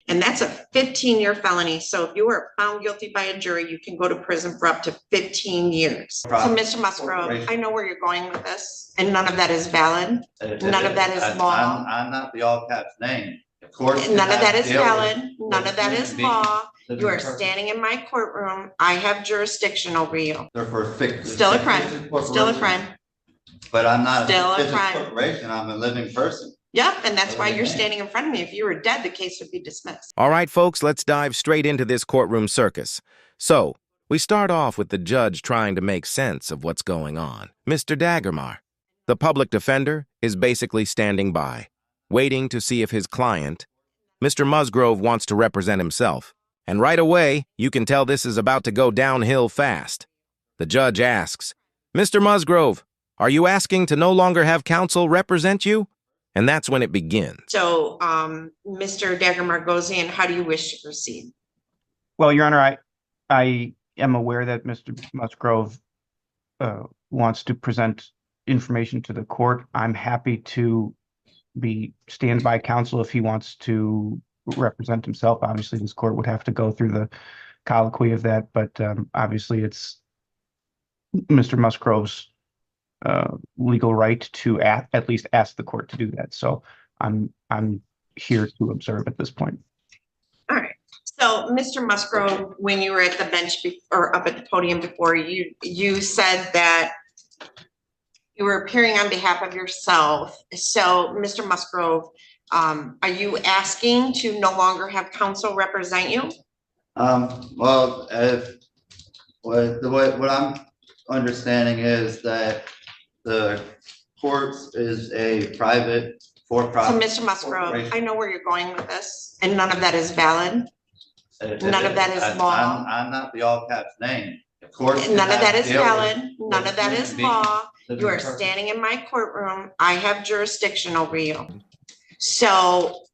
And that's a 15-year felony. So if you are found guilty by a jury, you can go to prison for up to 15 years. So Mr. Musgrove, I know where you're going with this, and none of that is valid. None of that is law. I'm not the all caps name. Of course. None of that is valid. None of that is law. You are standing in my courtroom. I have jurisdiction over you. Still a crime. Still a crime. But I'm not still a corporation. I'm a living person. Yep, and that's why you're standing in front of me. If you were dead, the case would be dismissed. All right, folks, let's dive straight into this courtroom circus. So, we start off with the judge trying to make sense of what's going on. Mr. Daggermar, the public defender, is basically standing by, waiting to see if his client, Mr. Musgrove, wants to represent himself. And right away, you can tell this is about to go downhill fast. The judge asks, "Mr. Musgrove, are you asking to no longer have counsel represent you?" And that's when it begins. So, Mr. Daggermar goes in. How do you wish to proceed? Well, Your Honor, I am aware that Mr. Musgrove wants to present information to the court. I'm happy to be standby counsel if he wants to represent himself. Obviously, this court would have to go through the colloquy of that, but obviously it's Mr. Musgrove's legal right to at least ask the court to do that. So I'm here to observe at this point. All right. So, Mr. Musgrove, when you were at the bench or up at the podium before, you said that you were appearing on behalf of yourself. So, Mr. Musgrove, are you asking to no longer have counsel represent you? Well, what I'm understanding is that the courts is a private for-profit. So, Mr. Musgrove, I know where you're going with this, and none of that is valid. None of that is law. I'm not the all caps name. Of course. None of that is valid. None of that is law. You are standing in my courtroom. I have jurisdiction over you. So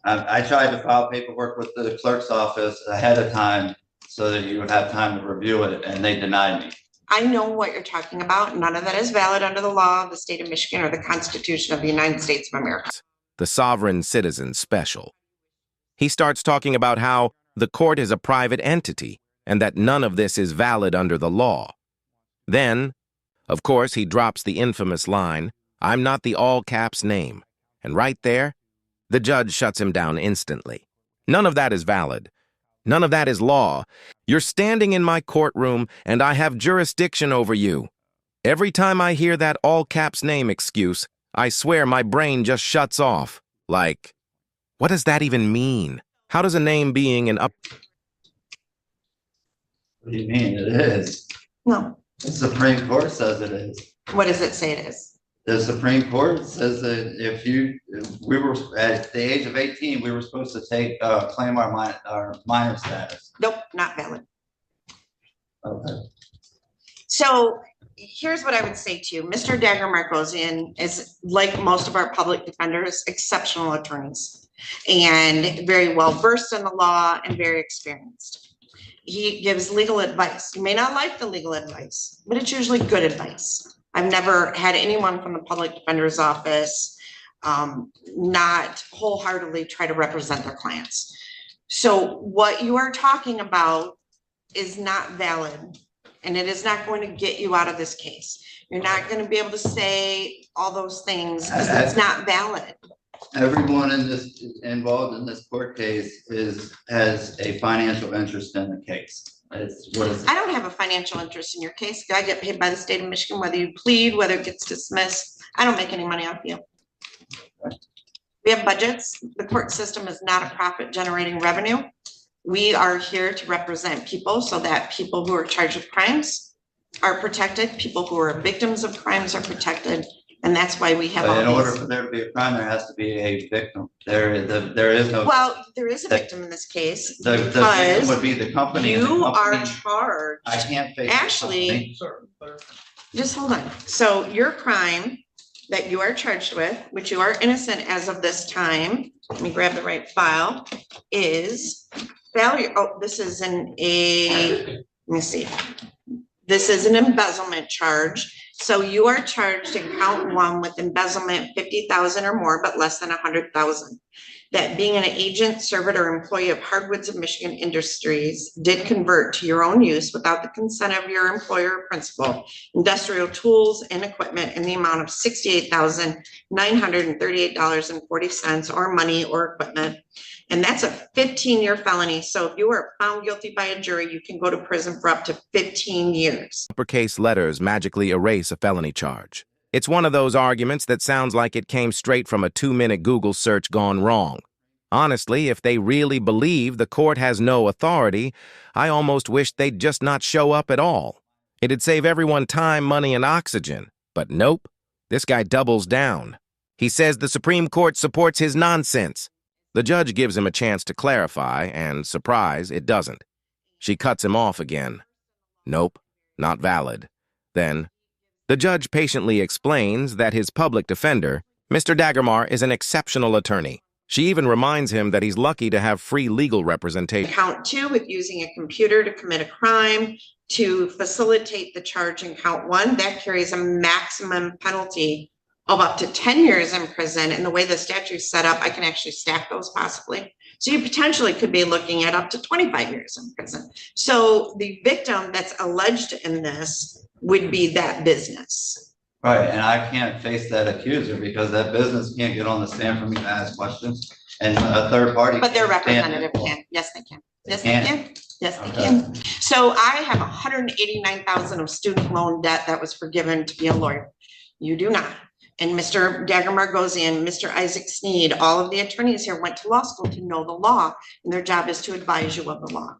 I tried to file paperwork with the clerk's office ahead of time so that you would have time to review it, and they denied me. I know what you're talking about. None of that is valid under the law of the state of Michigan or the Constitution of the United States of America. The sovereign citizen special. He starts talking about how the court is a private entity and that none of this is valid under the law. Then, of course, he drops the infamous line, "I'm not the all caps name." And right there, the judge shuts him down instantly. None of that is valid. None of that is law. You're standing in my courtroom, and I have jurisdiction over you. Every time I hear that all caps name excuse, I swear my brain just shuts off. Like, what does that even mean? How does a name being an up... What do you mean? It is. No. The Supreme Court says it is. What does it say it is? The Supreme Court says that if we were at the age of 18, we were supposed to claim our minor status. Nope, not valid. Okay. So here's what I would say to you. Mr. Daggermar goes in, is like most of our public defenders, exceptional attorneys and very well versed in the law and very experienced. He gives legal advice. You may not like the legal advice, but it's usually good advice. I've never had anyone from the public defender's office not wholeheartedly try to represent their clients. So what you are talking about is not valid, and it is not going to get you out of this case. You're not going to be able to say all those things because it's not valid. Everyone involved in this court case has a financial interest in the case. I don't have a financial interest in your case. I get paid by the state of Michigan, whether you plead, whether it gets dismissed. I don't make any money off you. We have budgets. The court system is not a profit generating revenue. We are here to represent people so that people who are charged with crimes are protected. People who are victims of crimes are protected. And that's why we have all in order for there to be a crime, there has to be a victim. There is no. Well, there is a victim in this case. The victim would be the company. You are charged. I can't face actually. Just hold on. So your crime that you are charged with, which you are innocent as of this time, let me grab the right file, is failure. Oh, this is let me see. This is an embezzlement charge. So you are charged in count one with embezzlement 50,000 or more, but less than 100,000. that being an agent, servant, or employee of Hardwoods of Michigan Industries did convert to your own use without the consent of your employer or principal, industrial tools and equipment in the amount of $68,938.40 or money or equipment. And that's a 15-year felony. So if you are found guilty by a jury, you can go to prison for up to 15 years. Uppercase letters magically erase a felony charge. It's one of those arguments that sounds like it came straight from a 2-minute Google search gone wrong. Honestly, if they really believe the court has no authority, I almost wish they'd just not show up at all. It'd save everyone time, money, and oxygen. But nope, this guy doubles down. He says the Supreme Court supports his nonsense. The judge gives him a chance to clarify, and surprise, it doesn't. She cuts him off again. Nope, not valid. Then, the judge patiently explains that his public defender, Mr. Dagermar, is an exceptional attorney. She even reminds him that he's lucky to have free legal representation. Count 2 with using a computer to commit a crime to facilitate the charge in count 1, that carries a maximum penalty of up to 10 years in prison. And the way the statute's set up, I can actually stack those possibly. So you potentially could be looking at up to 25 years in prison. So the victim that's alleged in this would be that business. Right, and I can't face that accuser because that business can't get on the stand for me to ask questions, and a third party. But their can't stand representative it. can. Yes, they can. Yes, They they can? can. Yes, they Okay. can. So I have $189,000 of student loan debt that was forgiven to be a lawyer. You do not. And Mr. Dagermar goes in, Mr. Isaac Sneed, all of the attorneys here went to law school to know the law, and their job is to advise you of the law.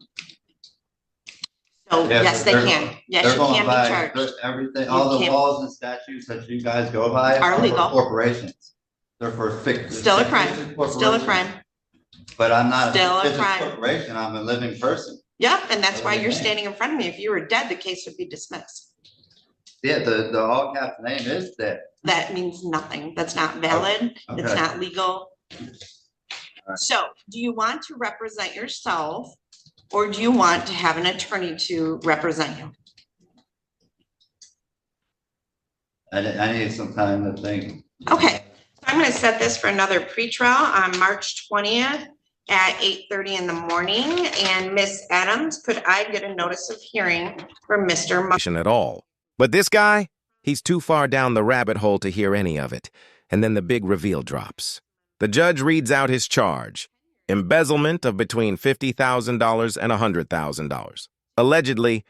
So Yeah, yes, but they they're can. going- Yes, They're you going can be by charged. everything, all the can't- laws and statutes that you guys go by Are for legal. corporations. They're for Still a crime. Still a crime. But I'm not Still a a business crime. corporation, I'm a living person. Yep, and that's why you're Okay. standing in front of me. If you were dead, the case would be dismissed. Yeah, the all caps name is that. That means nothing. That's not valid. It's Okay. not legal. right. So do you want to represent yourself or do you want to have an attorney to represent you? I need some time to think. Okay, so I'm gonna set this for another pretrial on March 20th at 8:30 in the morning. And Miss Adams, could I get a notice of hearing for Mr. At all. But this guy, he's too far down the rabbit hole to hear any of it. And then the big reveal drops. The judge reads out his charge. Embezzlement of between $50,000 and $100,000. Allegedly,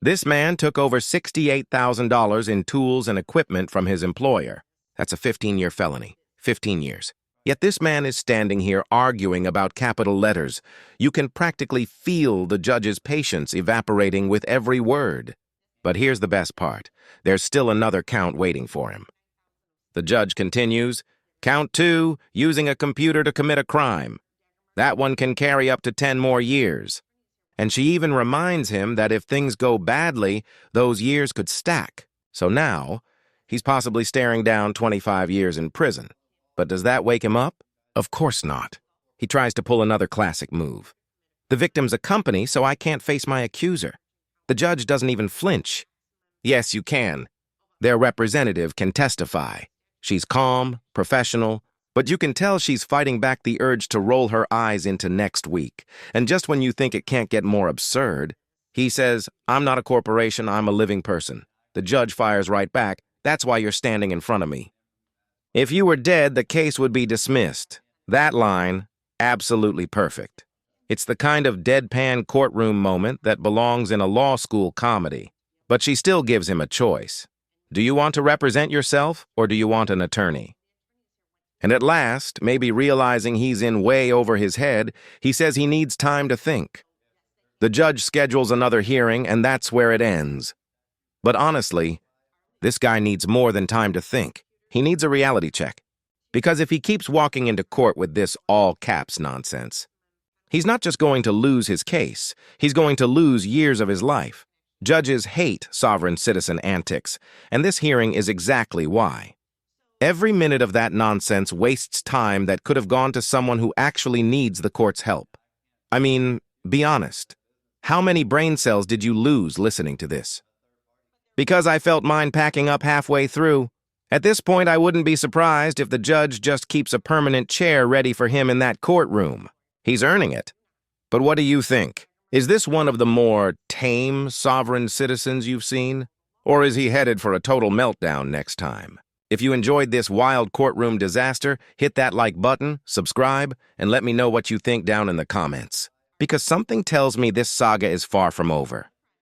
this man took over $68,000 in tools and equipment from his employer. That's a 15-year felony. 15 years. Yet this man is standing here arguing about capital letters. You can practically feel the judge's patience evaporating with every word. But here's the best part. There's still another count waiting for him. The judge continues, count 2, using a computer to commit a crime. That one can carry up to 10 more years. And she even reminds him that if things go badly, those years could stack. So now, he's possibly staring down 25 years in prison. But does that wake him up? Of course not. He tries to pull another classic move. The victim's a company, so I can't face my accuser. The judge doesn't even flinch. Yes, you can. Their representative can testify. She's calm, professional, but you can tell she's fighting back the urge to roll her eyes into next week. And just when you think it can't get more absurd, he says, I'm not a corporation, I'm a living person. The judge fires right back, that's why you're standing in front of me. If you were dead, the case would be dismissed. That line, absolutely perfect. It's the kind of deadpan courtroom moment that belongs in a law school comedy. But she still gives him a choice. Do you want to represent yourself, or do you want an attorney? And at last, maybe realizing he's in way over his head, he says he needs time to think. The judge schedules another hearing, and that's where it ends. But honestly, this guy needs more than time to think. He needs a reality check. Because if he keeps walking into court with this all-caps nonsense, he's not just going to lose his case, he's going to lose years of his life. Judges hate sovereign citizen antics, and this hearing is exactly why. Every minute of that nonsense wastes time that could have gone to someone who actually needs the court's help. I mean, be honest. How many brain cells did you lose listening to this? Because I felt mine packing up halfway through, At this point, I wouldn't be surprised if the judge just keeps a permanent chair ready for him in that courtroom. He's earning it. But what do you think? Is this one of the more tame sovereign citizens you've seen? Or is he headed for a total meltdown next time? If you enjoyed this wild courtroom disaster, hit that like button, subscribe, and let me know what you think down in the comments. Because something tells me this saga is far from over.